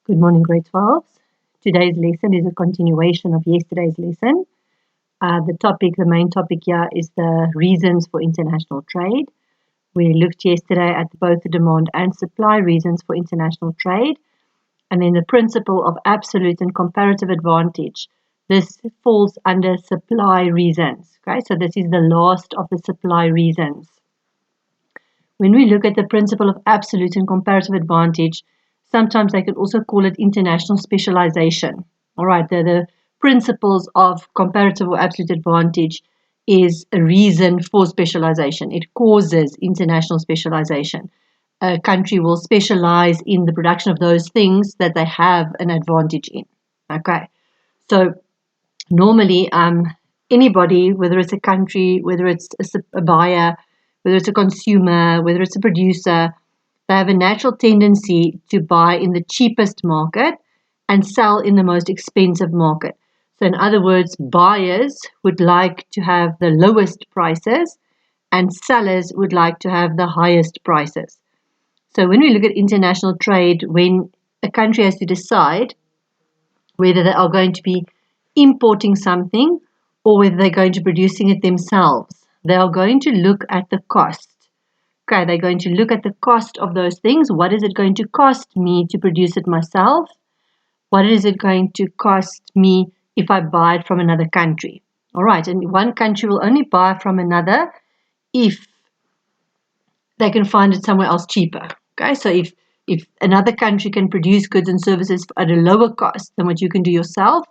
Good morning, grade 12s. Today's lesson is a continuation of yesterday's lesson. The main topic here is the reasons for international trade. We looked yesterday at both the demand and supply reasons for international trade. And then the principle of absolute and comparative advantage. This falls under supply reasons. Okay, so this is the last of the supply reasons. When we look at the principle of absolute and comparative advantage, sometimes they could also call it international specialization. All right, the principles of comparative or absolute advantage is a reason for specialization. It causes international specialization. A country will specialize in the production of those things that they have an advantage in. Okay, so normally anybody, whether it's a country, whether it's a buyer, whether it's a consumer, whether it's a producer, they have a natural tendency to buy in the cheapest market and sell in the most expensive market. So in other words, buyers would like to have the lowest prices and sellers would like to have the highest prices. So when we look at international trade, when a country has to decide whether they are going to be importing something or whether they're going to be producing it themselves, they are going to look at the cost. Okay, they're going to look at the cost of those things. What is it going to cost me to produce it myself? What is it going to cost me if I buy it from another country? All right, and one country will only buy from another if they can find it somewhere else cheaper. Okay, so if another country can produce goods and services at a lower cost than what you can do yourself,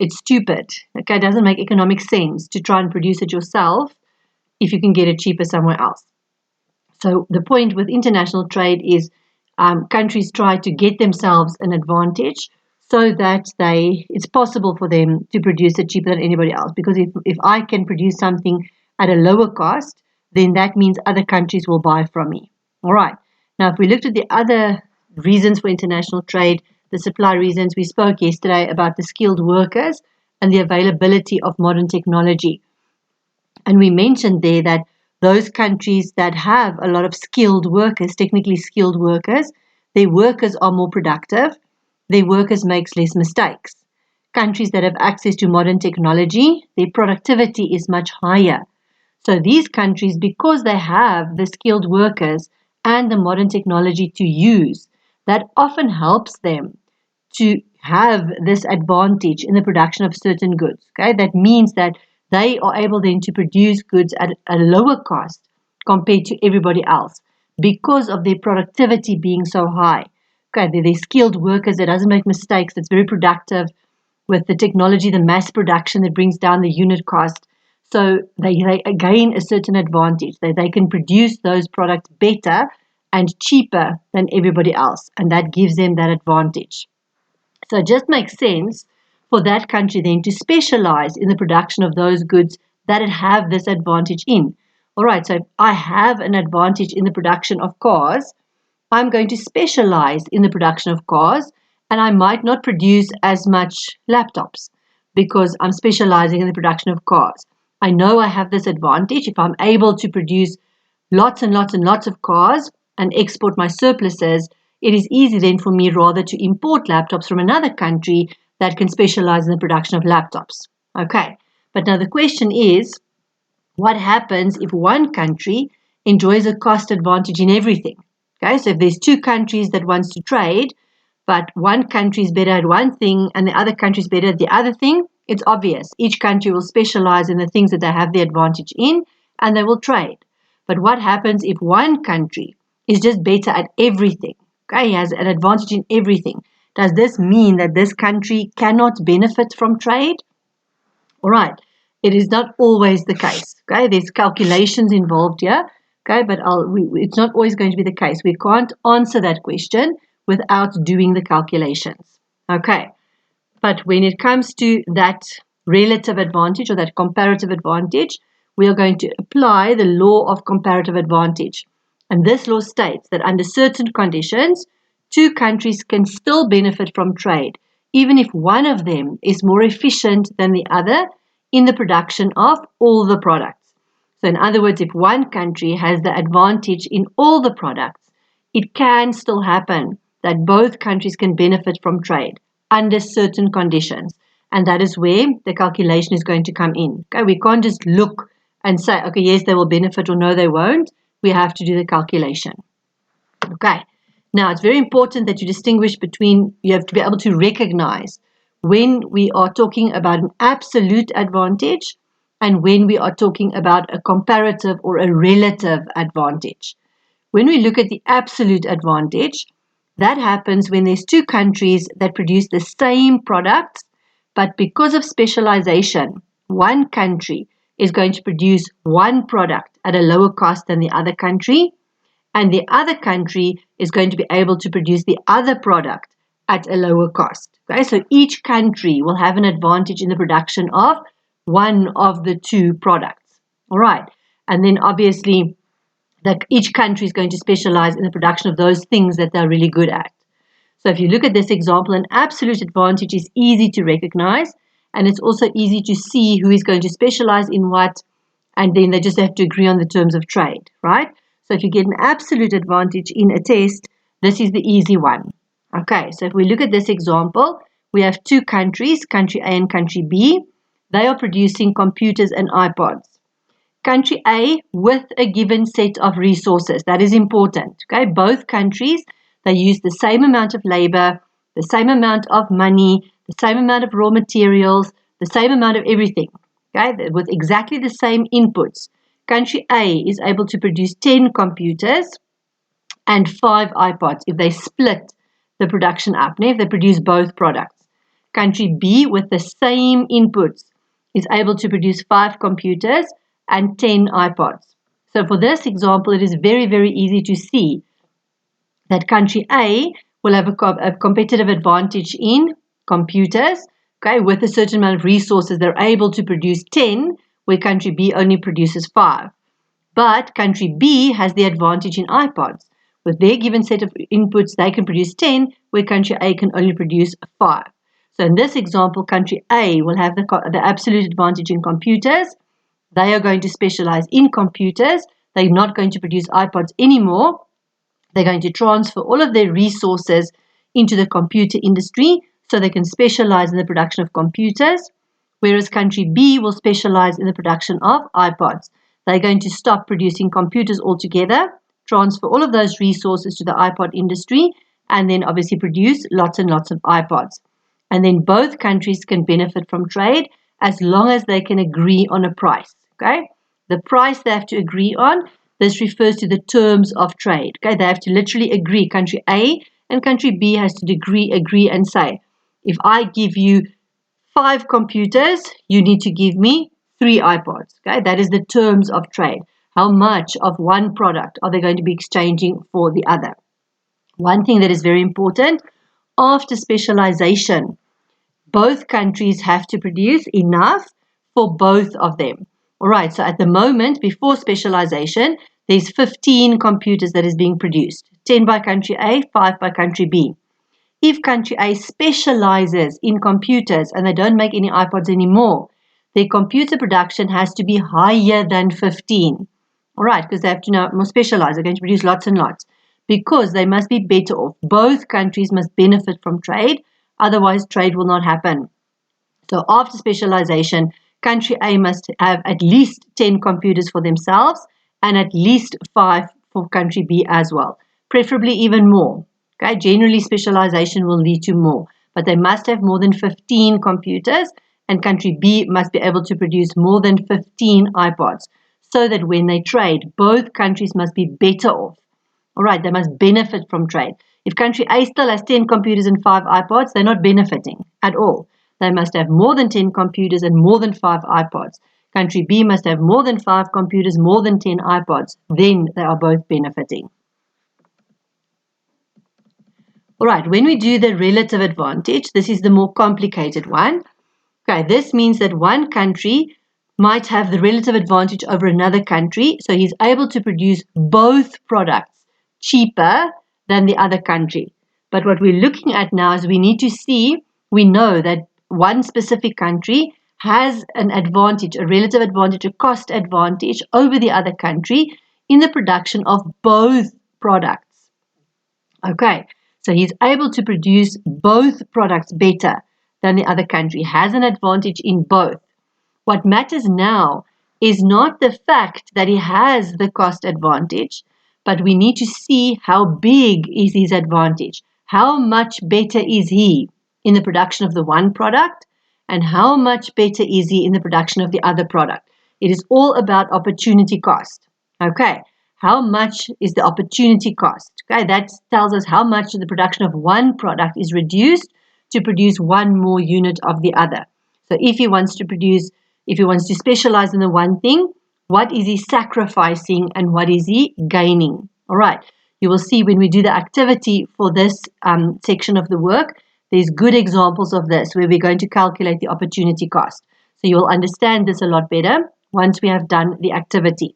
it's stupid. Okay, it doesn't make economic sense to try and produce it yourself if you can get it cheaper somewhere else. So the point with international trade is countries try to get themselves an advantage so that it's possible for them to produce it cheaper than anybody else. Because if I can produce something at a lower cost, then that means other countries will buy from me. All right. Now, if we looked at the other reasons for international trade, the supply reasons, we spoke yesterday about the skilled workers and the availability of modern technology. And we mentioned there that those countries that have a lot of skilled workers, technically skilled workers, their workers are more productive, their workers make less mistakes. Countries that have access to modern technology, their productivity is much higher. So these countries, because they have the skilled workers and the modern technology to use, that often helps them to have this advantage in the production of certain goods. Okay, that means that they are able then to produce goods at a lower cost compared to everybody else because of their productivity being so high. Okay, they're skilled workers that doesn't make mistakes, that's very productive with the technology, the mass production that brings down the unit cost. So they gain a certain advantage. They can produce those products better and cheaper than everybody else, and that gives them that advantage. So it just makes sense for that country then to specialize in the production of those goods that it have this advantage in. All right, so if I have an advantage in the production of cars, I'm going to specialize in the production of cars, and I might not produce as much laptops because I'm specializing in the production of cars. I know I have this advantage. If I'm able to produce lots and lots and lots of cars and export my surpluses, it is easy then for me rather to import laptops from another country that can specialize in the production of laptops. Okay, but now the question is, what happens if one country enjoys a cost advantage in everything? Okay, so if there's two countries that wants to trade, but one country is better at one thing and the other country is better at the other thing, it's obvious. Each country will specialize in the things that they have the advantage in and they will trade. But what happens if one country is just better at everything? Okay, he has an advantage in everything. Does this mean that this country cannot benefit from trade? All right, it is not always the case. Okay, there's calculations involved here. Okay, but it's not always going to be the case. We can't answer that question without doing the calculations. Okay, but when it comes to that relative advantage or that comparative advantage, we are going to apply the law of comparative advantage. And this law states that under certain conditions, two countries can still benefit from trade, even if one of them is more efficient than the other in the production of all the products. So in other words, if one country has the advantage in all the products, it can still happen that both countries can benefit from trade under certain conditions. And that is where the calculation is going to come in. Okay, we can't just look and say, okay, yes, they will benefit or no, they won't. We have to do the calculation. Okay, now it's very important that you distinguish between, you have to be able to recognize when we are talking about an absolute advantage and when we are talking about a comparative or a relative advantage. When we look at the absolute advantage, that happens when there's two countries that produce the same products, but because of specialization, one country is going to produce one product at a lower cost than the other country, and the other country is going to be able to produce the other product at a lower cost. Okay, so each country will have an advantage in the production of one of the two products. All right, and then obviously that each country is going to specialize in the production of those things that they're really good at. So if you look at this example, an absolute advantage is easy to recognize, and it's also easy to see who is going to specialize in what, and then they just have to agree on the terms of trade, right? So if you get an absolute advantage in a test, this is the easy one. Okay, so if we look at this example, we have two countries, country A and country B. They are producing computers and iPods. Country A with a given set of resources. That is important. Okay, both countries, they use the same amount of labor, the same amount of money, the same amount of raw materials, the same amount of everything. Okay, with exactly the same inputs. Country A is able to produce 10 computers and 5 iPods if they split the production up, if they produce both products. Country B with the same inputs is able to produce 5 computers and 10 iPods. So for this example, it is very, very easy to see that country A will have a competitive advantage in computers, okay, with a certain amount of resources. They're able to produce 10, where country B only produces 5. But country B has the advantage in iPods. With their given set of inputs, they can produce 10, where country A can only produce 5. So in this example, country A will have the absolute advantage in computers. They are going to specialize in computers. They're not going to produce iPods anymore. They're going to transfer all of their resources into the computer industry so they can specialize in the production of computers, whereas country B will specialize in the production of iPods. They're going to stop producing computers altogether, transfer all of those resources to the iPod industry, and then obviously produce lots and lots of iPods. And then both countries can benefit from trade as long as they can agree on a price. Okay, the price they have to agree on, this refers to the terms of trade. Okay, they have to literally agree. Country A and country B has to agree and say, if I give you 5 computers, you need to give me 3 iPods. Okay, that is the terms of trade. How much of one product are they going to be exchanging for the other? One thing that is very important, after specialization, both countries have to produce enough for both of them. All right, so at the moment, before specialization, there's 15 computers that is being produced. 10 by country A, 5 by country B. If country A specializes in computers and they don't make any iPods anymore, their computer production has to be higher than 15. All right, because they have to now more specialize. They're going to produce lots and lots because they must be better off. Both countries must benefit from trade. Otherwise, trade will not happen. So after specialization, country A must have at least 10 computers for themselves and at least 5 for country B as well, preferably even more. Okay, generally specialization will lead to more, but they must have more than 15 computers, and country B must be able to produce more than 15 iPods so that when they trade, both countries must be better off. All right, they must benefit from trade. If country A still has 10 computers and 5 iPods, they're not benefiting at all. They must have more than 10 computers and more than 5 iPods. Country B must have more than 5 computers, more than 10 iPods. Then they are both benefiting. All right, when we do the relative advantage, this is the more complicated one. Okay, this means that one country might have the relative advantage over another country, so he's able to produce both products cheaper than the other country. But what we're looking at now is we need to see, we know that one specific country has an advantage, a relative advantage, a cost advantage over the other country in the production of both products. Okay, So he's able to produce both products better than the other country, has an advantage in both. What matters now is not the fact that he has the cost advantage, but we need to see how big is his advantage. How much better is he in the production of the one product, and how much better is he in the production of the other product? It is all about opportunity cost. Okay, how much is the opportunity cost? Okay, that tells us how much the production of one product is reduced to produce one more unit of the other. So if he wants to specialize in the one thing, what is he sacrificing and what is he gaining? All right, you will see when we do the activity for this section of the work, there's good examples of this where we're going to calculate the opportunity cost. So you'll understand this a lot better once we have done the activity.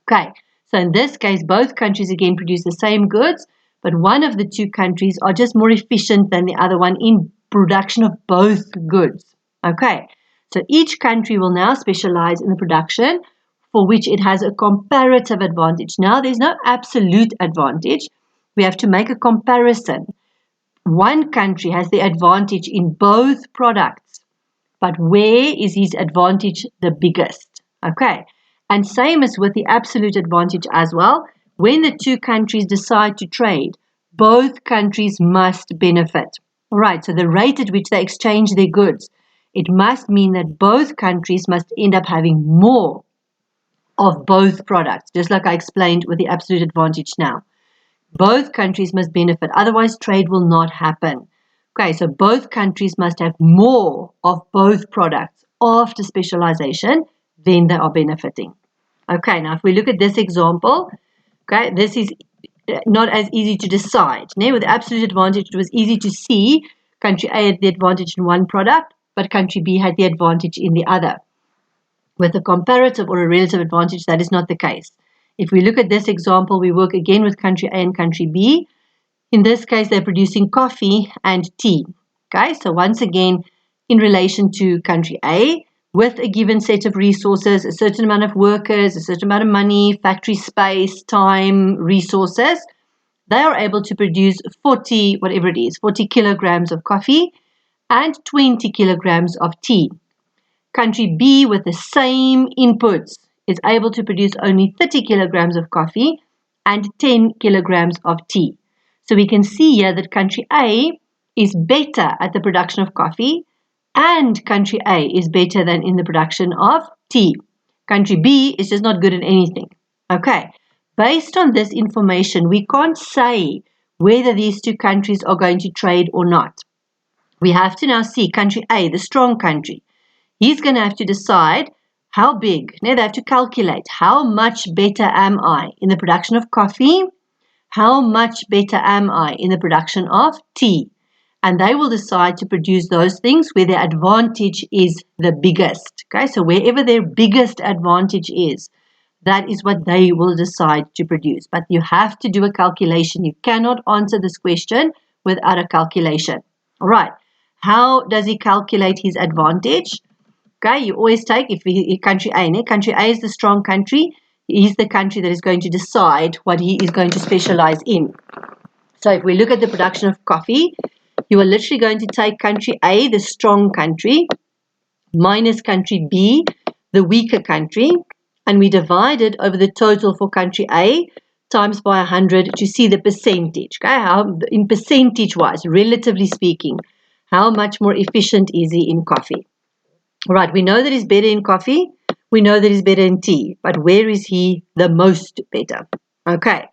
Okay, so in this case, both countries again produce the same goods, but one of the two countries are just more efficient than the other one in production of both goods. Okay, so each country will now specialize in the production for which it has a comparative advantage. Now, there's no absolute advantage. We have to make a comparison. One country has the advantage in both products, but where is his advantage the biggest? Okay, and same as with the absolute advantage as well. When the two countries decide to trade, both countries must benefit. All right, so the rate at which they exchange their goods, it must mean that both countries must end up having more of both products, just like I explained with the absolute advantage now. Both countries must benefit, otherwise trade will not happen. Okay, so both countries must have more of both products after specialization, then they are benefiting. Okay, now if we look at this example, okay, this is not as easy to decide. Now, with absolute advantage, it was easy to see country A had the advantage in one product, but country B had the advantage in the other. With a comparative or a relative advantage, that is not the case. If we look at this example, we work again with country A and country B. In this case, they're producing coffee and tea. Okay, so once again, in relation to country A, with a given set of resources, a certain amount of workers, a certain amount of money, factory space, time, resources, they are able to produce 40 kilograms of coffee and 20 kilograms of tea. Country B, with the same inputs, is able to produce only 30 kilograms of coffee and 10 kilograms of tea. So we can see here that country A is better at the production of coffee and country A is better than in the production of tea. Country B is just not good at anything. Okay, based on this information, we can't say whether these two countries are going to trade or not. We have to now see country A, the strong country. He's going to have to decide how big. Now they have to calculate how much better am I in the production of coffee, how much better am I in the production of tea. And they will decide to produce those things where their advantage is the biggest. Okay, so wherever their biggest advantage is, that is what they will decide to produce. But you have to do a calculation. You cannot answer this question without a calculation. All right, how does he calculate his advantage? Okay, you always take, country A, country A is the strong country. He's the country that is going to decide what he is going to specialize in. So if we look at the production of coffee, you are literally going to take country A, the strong country, minus country B, the weaker country, and we divide it over the total for country A times by 100 to see the percentage. Okay, how in percentage-wise, relatively speaking, how much more efficient is he in coffee? All right, we know that he's better in coffee. We know that he's better in tea. But where is he the most better? Okay,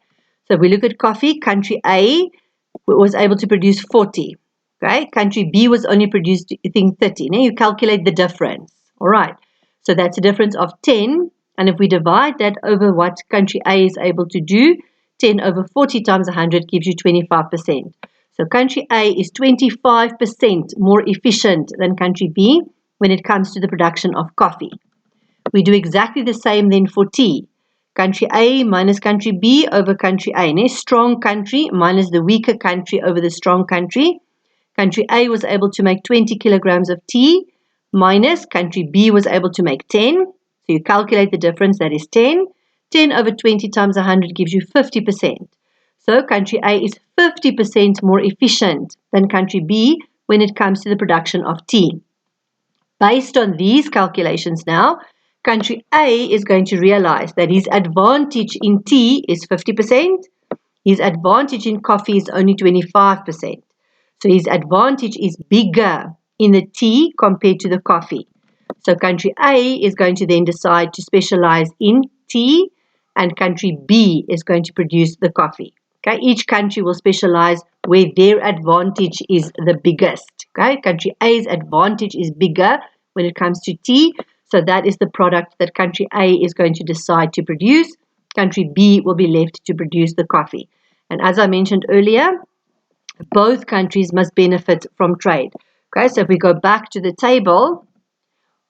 so if we look at coffee, country A was able to produce 40. Okay, country B was only produced, I think, 30. Now you calculate the difference. All right, so that's a difference of 10. And if we divide that over what country A is able to do, 10 over 40 times 100 gives you 25%. So country A is 25% more efficient than country B when it comes to the production of coffee. We do exactly the same then for tea. Country A minus country B over country A. Strong country minus the weaker country over the strong country. Country A was able to make 20 kilograms of tea minus country B was able to make 10. So you calculate the difference, that is 10. 10 over 20 times 100 gives you 50%. So country A is 50% more efficient than country B when it comes to the production of tea. Based on these calculations now, country A is going to realize that his advantage in tea is 50%, his advantage in coffee is only 25%. So his advantage is bigger in the tea compared to the coffee. So country A is going to then decide to specialize in tea, and country B is going to produce the coffee. Okay, each country will specialize where their advantage is the biggest. Okay, country A's advantage is bigger when it comes to tea, so that is the product that country A is going to decide to produce. Country B will be left to produce the coffee. And as I mentioned earlier, both countries must benefit from trade. Okay, so if we go back to the table,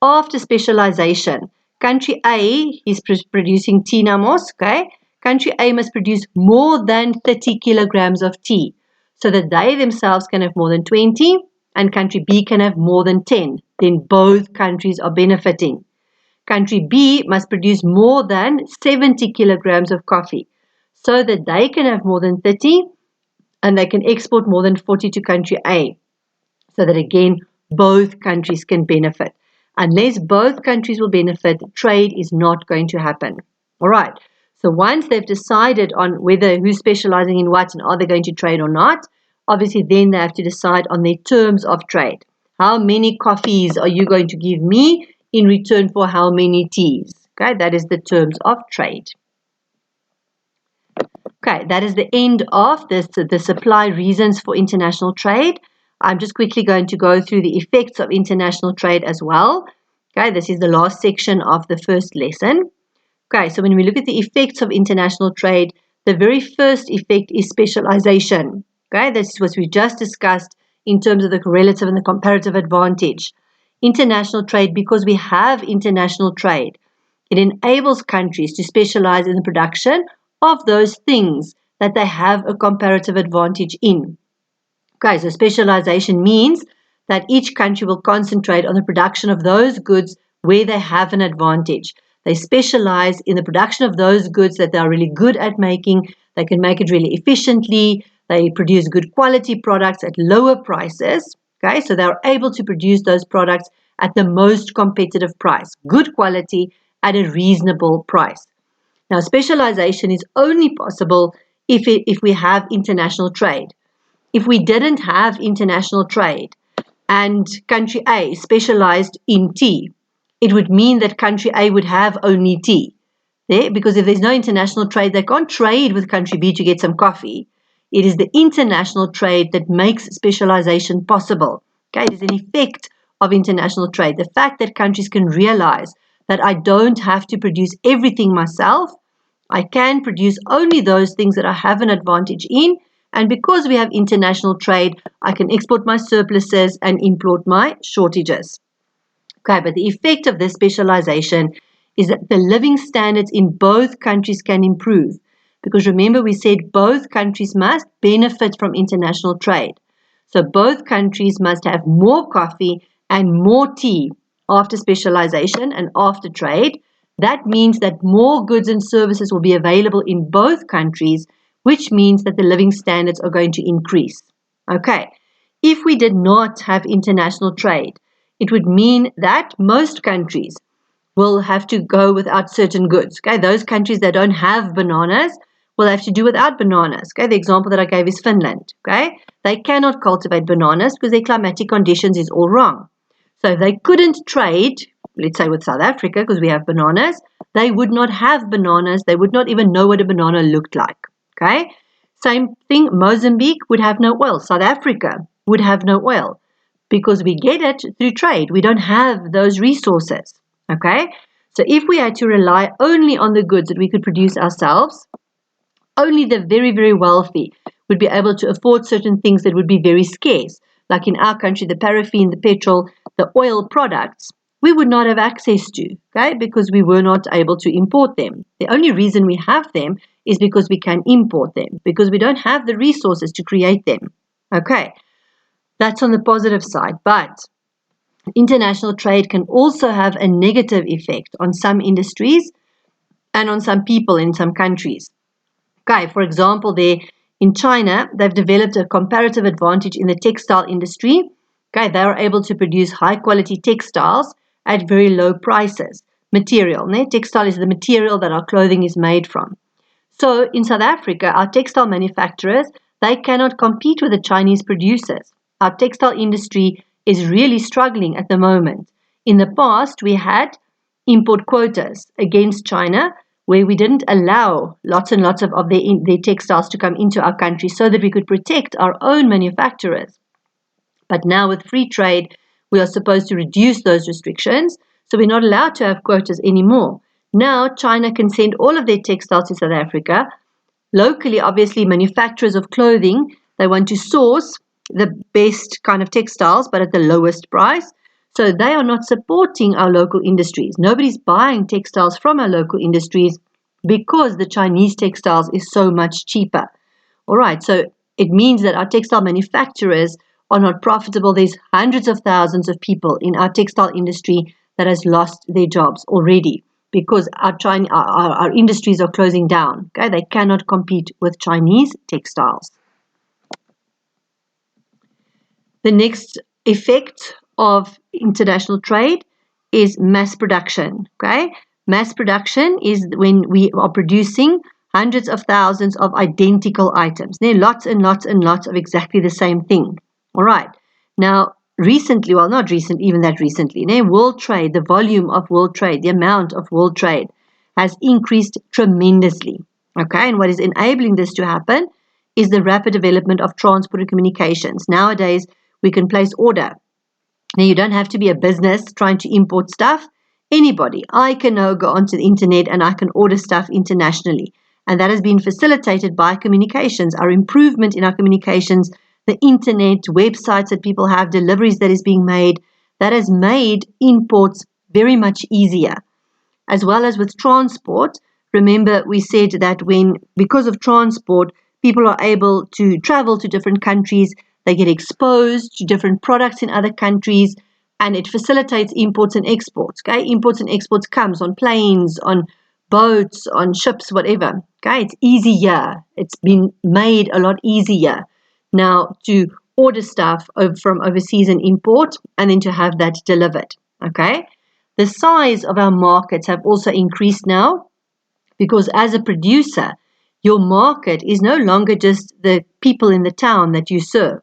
after specialization, country A is producing tea namos, okay? Country A must produce more than 30 kilograms of tea so that they themselves can have more than 20 and country B can have more than 10. Then both countries are benefiting. Country B must produce more than 70 kilograms of coffee so that they can have more than 30 and they can export more than 40 to country A so that again both countries can benefit. Unless both countries will benefit, trade is not going to happen. All right. So once they've decided on whether who's specializing in what and are they going to trade or not, obviously then they have to decide on their terms of trade. How many coffees are you going to give me in return for how many teas? Okay, that is the terms of trade. Okay, that is the end of the supply reasons for international trade. I'm just quickly going to go through the effects of international trade as well. Okay, this is the last section of the first lesson. Okay, so when we look at the effects of international trade, the very first effect is specialization. Okay, this is what we just discussed in terms of the relative and the comparative advantage. International trade, because we have international trade, it enables countries to specialize in the production of those things that they have a comparative advantage in. Okay, so specialization means that each country will concentrate on the production of those goods where they have an advantage. They specialize in the production of those goods that they are really good at making. They can make it really efficiently. They produce good quality products at lower prices. Okay, so they're able to produce those products at the most competitive price, good quality at a reasonable price. Now, specialization is only possible if we have international trade. If we didn't have international trade and country A specialized in tea, it would mean that country A would have only tea. Because if there's no international trade, they can't trade with country B to get some coffee. It is the international trade that makes specialization possible. Okay, it is an effect of international trade. The fact that countries can realize that I don't have to produce everything myself. I can produce only those things that I have an advantage in. And because we have international trade, I can export my surpluses and import my shortages. Okay, but the effect of this specialization is that the living standards in both countries can improve. Because remember, we said both countries must benefit from international trade. So both countries must have more coffee and more tea after specialization and after trade. That means that more goods and services will be available in both countries, which means that the living standards are going to increase. Okay, if we did not have international trade, it would mean that most countries will have to go without certain goods. Okay, those countries that don't have bananas will have to do without bananas. Okay, the example that I gave is Finland. Okay, they cannot cultivate bananas because their climatic conditions is all wrong. So if they couldn't trade, let's say with South Africa, because we have bananas, they would not have bananas. They would not even know what a banana looked like. Okay, same thing, Mozambique would have no oil. South Africa would have no oil because we get it through trade. We don't have those resources. Okay, so if we had to rely only on the goods that we could produce ourselves, only the very, very wealthy would be able to afford certain things that would be very scarce. Like in our country, the paraffin, the petrol, the oil products, we would not have access to, okay, because we were not able to import them. The only reason we have them is because we can import them, because we don't have the resources to create them. Okay, that's on the positive side, but international trade can also have a negative effect on some industries and on some people in some countries. Okay, for example, there In China, they've developed a comparative advantage in the textile industry. Okay, they are able to produce high-quality textiles at very low prices. Material, textile is the material that our clothing is made from. So in South Africa, our textile manufacturers, they cannot compete with the Chinese producers. Our textile industry is really struggling at the moment. In the past, we had import quotas against China, where we didn't allow lots and lots of their textiles to come into our country so that we could protect our own manufacturers. But now with free trade, we are supposed to reduce those restrictions, so we're not allowed to have quotas anymore. Now China can send all of their textiles to South Africa. Locally, obviously, manufacturers of clothing, they want to source the best kind of textiles, but at the lowest price. So they are not supporting our local industries. Nobody's buying textiles from our local industries because the Chinese textiles is so much cheaper. All right, so it means that our textile manufacturers are not profitable. There's hundreds of thousands of people in our textile industry that has lost their jobs already because our industries are closing down. Okay, they cannot compete with Chinese textiles. The next effect of international trade is mass production. Okay, mass production is when we are producing hundreds of thousands of identical items. There are lots and lots and lots of exactly the same thing. All right. Now, recently, well, not recent, even that recently, world trade, the volume of world trade, the amount of world trade has increased tremendously. Okay, and what is enabling this to happen is the rapid development of transport and communications. Nowadays, we can place order. Now, you don't have to be a business trying to import stuff. Anybody, I can now go onto the internet and I can order stuff internationally. And that has been facilitated by communications, our improvement in our communications, the internet, websites that people have, deliveries that is being made, that has made imports very much easier. As well as with transport, remember we said that because of transport, people are able to travel to different countries, they get exposed to different products in other countries, and it facilitates imports and exports. Okay, imports and exports comes on planes, on boats, on ships, whatever. Okay, it's easier. It's been made a lot easier now to order stuff from overseas and import, and then to have that delivered. Okay, the size of our markets have also increased now, because as a producer, your market is no longer just the people in the town that you serve.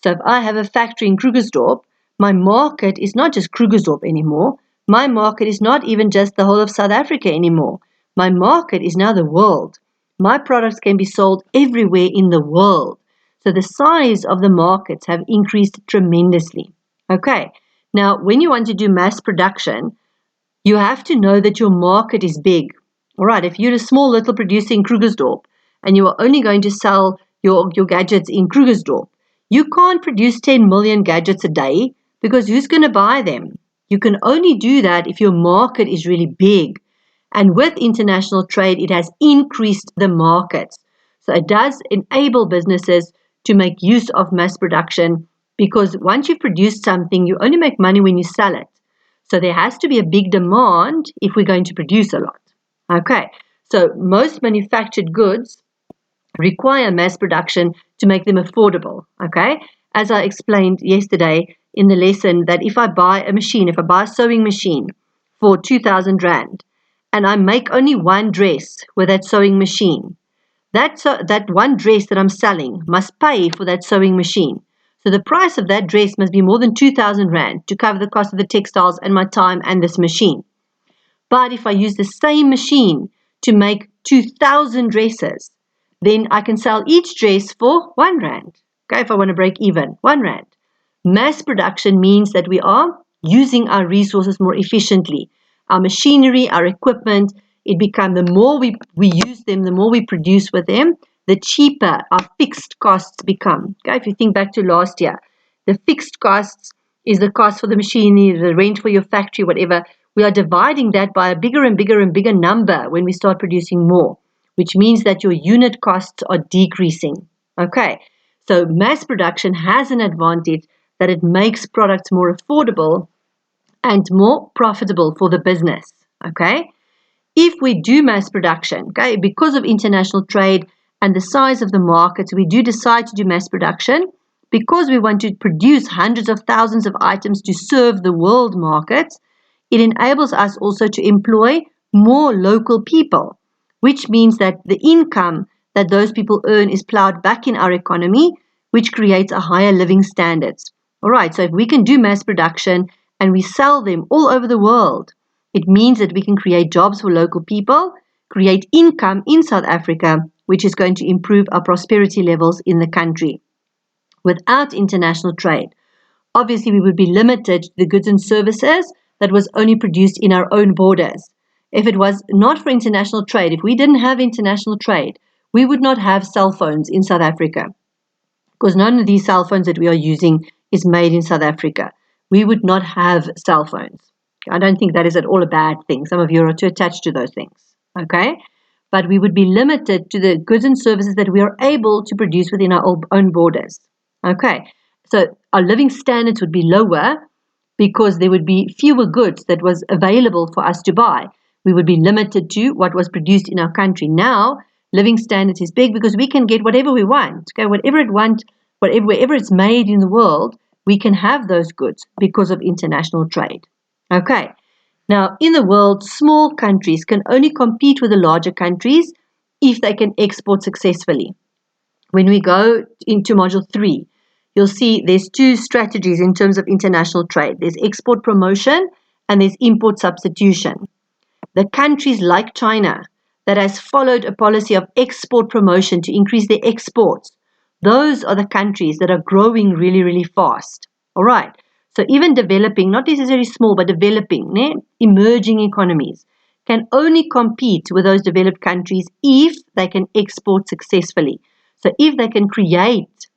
So if I have a factory in Krugersdorp, my market is not just Krugersdorp anymore. My market is not even just the whole of South Africa anymore. My market is now the world. My products can be sold everywhere in the world. So the size of the markets have increased tremendously. Okay, now when you want to do mass production, you have to know that your market is big. All right, if you're a small little producer in Krugersdorp and you are only going to sell your gadgets in Krugersdorp, you can't produce 10 million gadgets a day because who's going to buy them? You can only do that if your market is really big. And with international trade, it has increased the markets. So it does enable businesses to make use of mass production, because once you've produced something, you only make money when you sell it. So there has to be a big demand if we're going to produce a lot. Okay, so most manufactured goods require mass production to make them affordable. Okay, as I explained yesterday in the lesson, that if I buy a sewing machine for 2,000 Rand, and I make only one dress with that sewing machine, that one dress that I'm selling must pay for that sewing machine. So the price of that dress must be more than 2,000 Rand to cover the cost of the textiles and my time and this machine. But if I use the same machine to make 2,000 dresses, then I can sell each dress for 1 Rand. Okay, if I want to break even, 1 Rand. Mass production means that we are using our resources more efficiently. Our machinery, our equipment, the more we use them, the more we produce with them, the cheaper our fixed costs become. Okay, if you think back to last year, the fixed costs is the cost for the machinery, the rent for your factory, whatever. We are dividing that by a bigger and bigger and bigger number when we start producing more, which means that your unit costs are decreasing. Okay, so mass production has an advantage that it makes products more affordable and more profitable for the business. Okay, if we do mass production, okay, because of international trade and the size of the markets, we do decide to do mass production because we want to produce hundreds of thousands of items to serve the world markets. It enables us also to employ more local people, which means that the income that those people earn is plowed back in our economy, which creates a higher living standards. All right, so if we can do mass production and we sell them all over the world, it means that we can create jobs for local people, create income in South Africa, which is going to improve our prosperity levels in the country. Without international trade, obviously we would be limited to the goods and services that was only produced in our own borders. If it was not for international trade, if we didn't have international trade, we would not have cell phones in South Africa, because none of these cell phones that we are using is made in South Africa. We would not have cell phones. I don't think that is at all a bad thing. Some of you are too attached to those things, okay? But we would be limited to the goods and services that we are able to produce within our own borders, okay? So our living standards would be lower because there would be fewer goods that was available for us to buy. We would be limited to what was produced in our country. Now, living standards is big because we can get whatever we want, okay? Wherever it's made in the world, we can have those goods because of international trade. Okay, now in the world, small countries can only compete with the larger countries if they can export successfully. When we go into Module 3, you'll see there's two strategies in terms of international trade. There's export promotion and there's import substitution. The countries like China that has followed a policy of export promotion to increase their exports, those are the countries that are growing really, really fast. All right. So even developing, not necessarily small, but developing, emerging economies can only compete with those developed countries if they can export successfully. So if they can create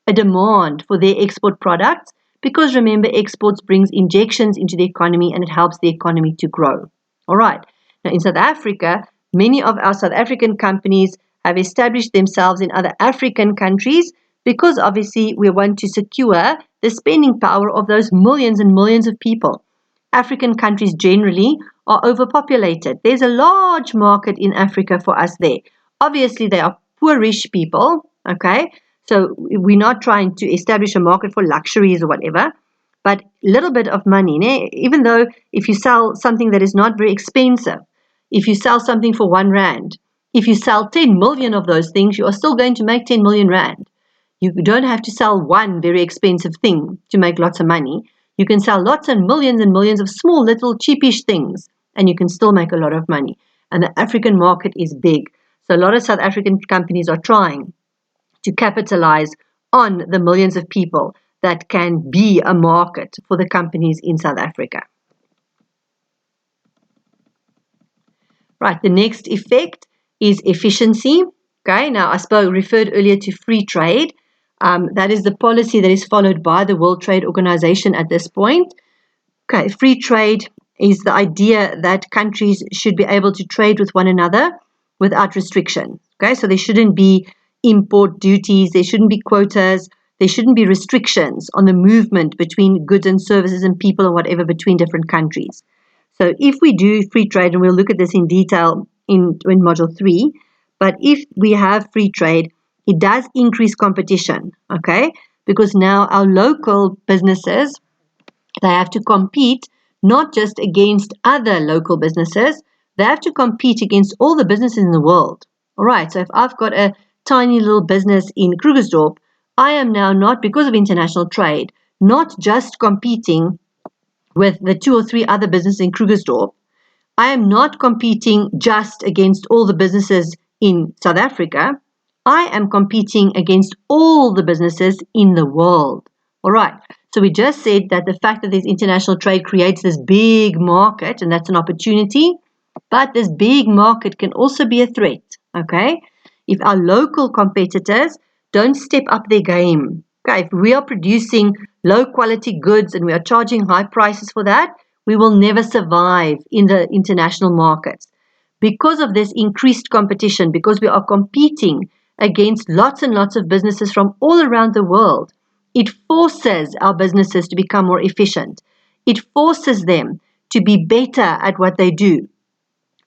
a demand for their export products, because remember, exports brings injections into the economy and it helps the economy to grow. All right. Now in South Africa, many of our South African companies have established themselves in other African countries because obviously we want to secure the spending power of those millions and millions of people. African countries generally are overpopulated. There's a large market in Africa for us there. Obviously, they are poorish people, okay? So we're not trying to establish a market for luxuries or whatever, but a little bit of money, even though if you sell something that is not very expensive, if you sell something for R1, if you sell 10 million of those things, you are still going to make 10 million rand. You don't have to sell one very expensive thing to make lots of money. You can sell lots and millions of small little cheapish things and you can still make a lot of money. And the African market is big. So a lot of South African companies are trying to capitalize on the millions of people that can be a market for the companies in South Africa. Right, the next effect is efficiency. Okay, now I referred earlier to free trade. That is the policy that is followed by the World Trade Organization at this point. Okay, free trade is the idea that countries should be able to trade with one another without restriction. Okay, so there shouldn't be import duties, there shouldn't be quotas, there shouldn't be restrictions on the movement between goods and services and people or whatever between different countries. So if we do free trade, and we'll look at this in detail in Module 3, but if we have free trade, it does increase competition, okay? Because now our local businesses, they have to compete not just against other local businesses, they have to compete against all the businesses in the world. All right, so if I've got a tiny little business in Krugersdorp, I am now not, because of international trade, not just competing with the 2 or 3 other businesses in Krugersdorp. I am not competing just against all the businesses in South Africa. I am competing against all the businesses in the world. All right. So we just said that the fact that there's international trade creates this big market, and that's an opportunity. But this big market can also be a threat. Okay. If our local competitors don't step up their game, okay, if we are producing low quality goods and we are charging high prices for that, we will never survive in the international markets. Because of this increased competition, because we are competing against lots and lots of businesses from all around the world, it forces our businesses to become more efficient. It forces them to be better at what they do.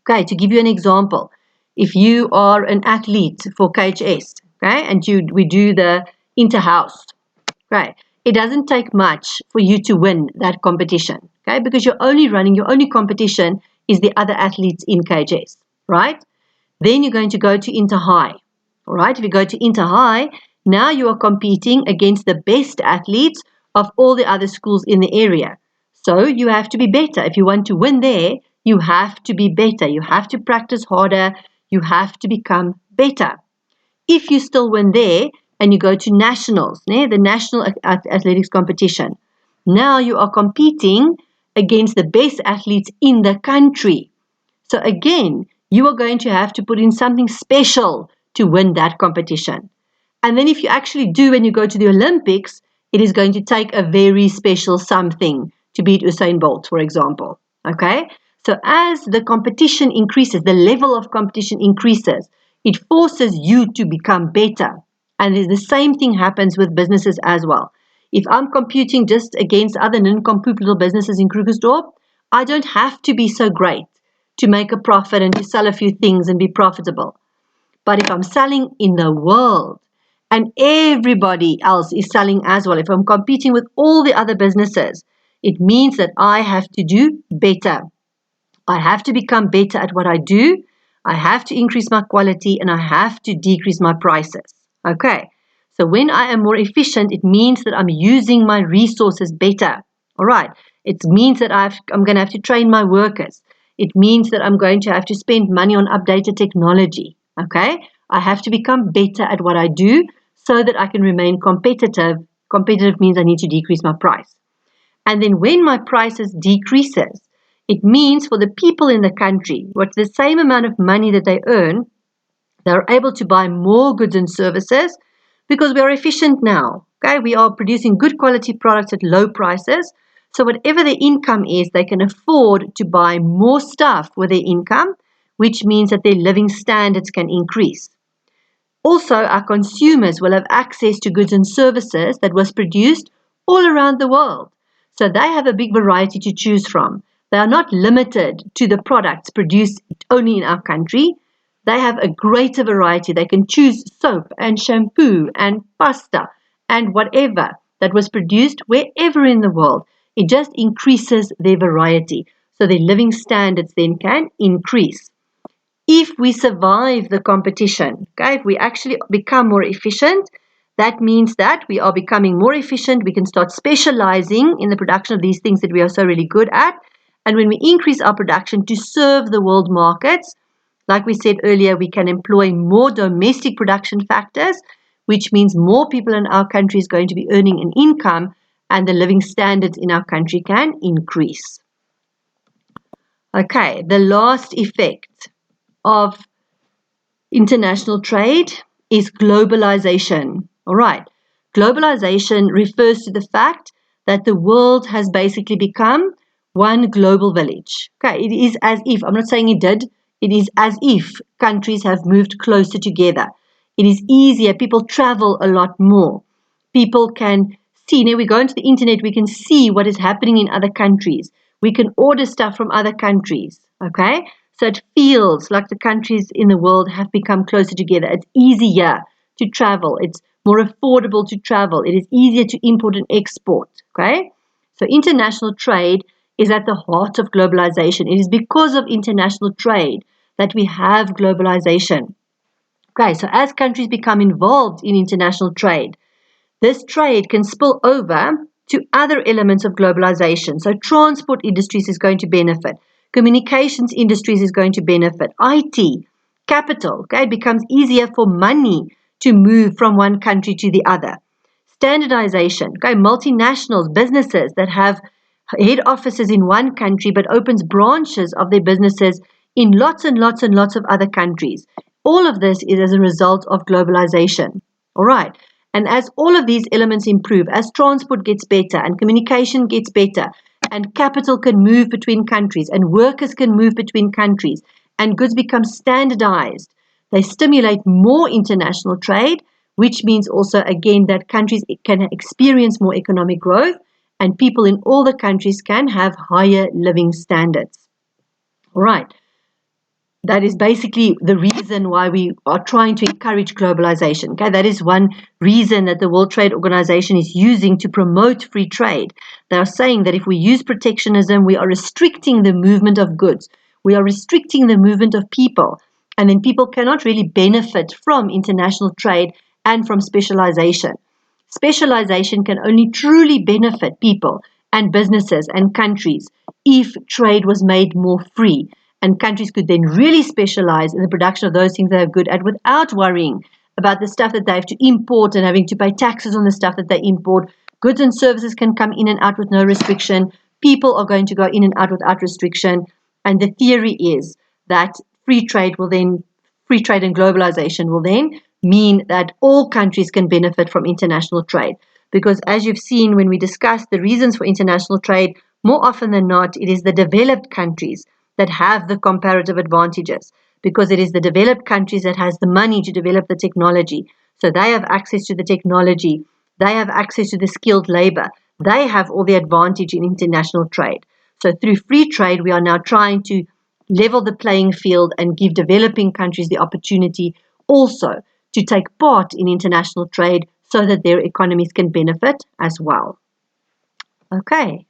Okay, to give you an example, if you are an athlete for KHS, okay, and we do the inter-house, right? It doesn't take much for you to win that competition, okay, because your only competition is the other athletes in KHS, right? Then you're going to go to inter-high, all right? If you go to inter-high, now you are competing against the best athletes of all the other schools in the area. So you have to be better. If you want to win there, you have to be better. You have to practice harder. You have to become better. If you still win there and you go to nationals, the national athletics competition, now you are competing against the best athletes in the country. So again, you are going to have to put in something special to win that competition. And then if you actually do when you go to the Olympics, it is going to take a very special something to beat Usain Bolt, for example. Okay? So as the competition increases, the level of competition increases, it forces you to become better. And the same thing happens with businesses as well. If I'm competing just against other non-compute little businesses in Krugersdorp, I don't have to be so great to make a profit and to sell a few things and be profitable. But if I'm selling in the world and everybody else is selling as well, if I'm competing with all the other businesses, it means that I have to do better. I have to become better at what I do. I have to increase my quality and I have to decrease my prices. Okay. So when I am more efficient, it means that I'm using my resources better. All right. It means that I'm going to have to train my workers. It means that I'm going to have to spend money on updated technology. Okay. I have to become better at what I do so that I can remain competitive. Competitive means I need to decrease my price. And then when my prices decreases, it means for the people in the country, with the same amount of money that they earn, they're able to buy more goods and services because we are efficient now. Okay, we are producing good quality products at low prices. So whatever their income is, they can afford to buy more stuff with their income, which means that their living standards can increase. Also, our consumers will have access to goods and services that was produced all around the world. So they have a big variety to choose from. They are not limited to the products produced only in our country. They have a greater variety. They can choose soap and shampoo and pasta and whatever that was produced wherever in the world. It just increases their variety. So their living standards then can increase. If we survive the competition, okay, if we actually become more efficient, that means that we are becoming more efficient. We can start specializing in the production of these things that we are so really good at. And when we increase our production to serve the world markets, like we said earlier, we can employ more domestic production factors, which means more people in our country is going to be earning an income and the living standards in our country can increase. Okay, the last effect of international trade is globalization. All right. Globalization refers to the fact that the world has basically become one global village. Okay, it is as if, I'm not saying it did, it is as if countries have moved closer together. It is easier. People travel a lot more. People can see, we go into the internet, we can see what is happening in other countries. We can order stuff from other countries. Okay, so it feels like the countries in the world have become closer together. It's easier to travel. It's more affordable to travel. It is easier to import and export. Okay, so international trade is at the heart of globalization. It is because of international trade that we have globalization. Okay, so as countries become involved in international trade, this trade can spill over to other elements of globalization. So transport industries is going to benefit. Communications industries is going to benefit. IT, capital, okay, it becomes easier for money to move from one country to the other. Standardization, okay, multinationals, businesses that have head offices in one country but opens branches of their businesses in lots and lots and lots of other countries. All of this is as a result of globalization. All right. And as all of these elements improve, as transport gets better and communication gets better and capital can move between countries and workers can move between countries and goods become standardized, they stimulate more international trade, which means also, again, that countries can experience more economic growth and people in all the countries can have higher living standards. All right. that is basically the reason why we are trying to encourage globalization. Okay, that is one reason that the World Trade Organization is using to promote free trade. They are saying that if we use protectionism, we are restricting the movement of goods, we are restricting the movement of people, and then people cannot really benefit from international trade and from specialization. Specialization can only truly benefit people and businesses and countries if trade was made more free, and countries could then really specialize in the production of those things they're good at without worrying about the stuff that they have to import and having to pay taxes on the stuff that they import. Goods and services can come in and out with no restriction. People are going to go in and out without restriction. And the theory is that free trade and globalization will then mean that all countries can benefit from international trade. Because as you've seen when we discuss the reasons for international trade, more often than not, it is the developed countries that have the comparative advantages, because it is the developed countries that has the money to develop the technology. So they have access to the technology. They have access to the skilled labor. They have all the advantage in international trade. So through free trade, we are now trying to level the playing field and give developing countries the opportunity also to take part in international trade so that their economies can benefit as well. Okay.